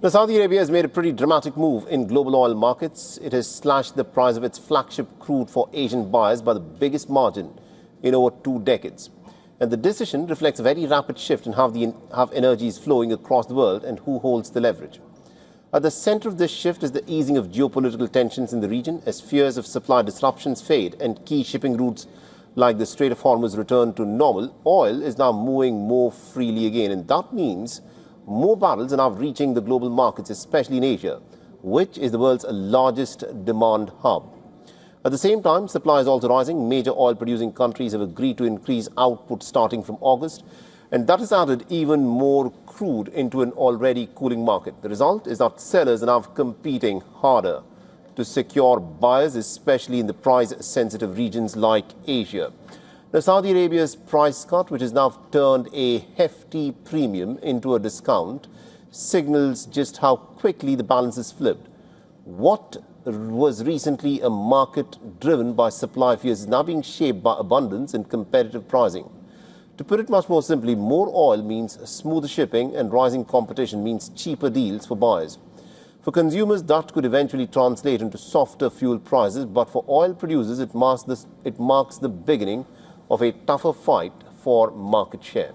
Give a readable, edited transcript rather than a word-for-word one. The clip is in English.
Now, Saudi Arabia has made a pretty dramatic move in global oil markets. It has slashed the price of its flagship crude for Asian buyers by the biggest margin in over 2 decades. And the decision reflects a very rapid shift in how energy is flowing across the world and who holds the leverage. At the center of this shift is the easing of geopolitical tensions in the region as fears of supply disruptions fade and key shipping routes like the Strait of Hormuz return to normal. Oil is now moving more freely again, and that means more barrels are now reaching the global markets, especially in Asia, which is the world's largest demand hub. At the same time, supply is also rising. Major oil-producing countries have agreed to increase output starting from August, and that has added even more crude into an already cooling market. The result is that sellers are now competing harder to secure buyers, especially in the price-sensitive regions like Asia. Now, Saudi Arabia's price cut, which has now turned a hefty premium into a discount, signals just how quickly the balance is flipped. What was recently a market driven by supply fears is now being shaped by abundance and competitive pricing. To put it much more simply, more oil means smoother shipping, and rising competition means cheaper deals for buyers. For consumers, that could eventually translate into softer fuel prices, but for oil producers, it marks the beginning of a tougher fight for market share.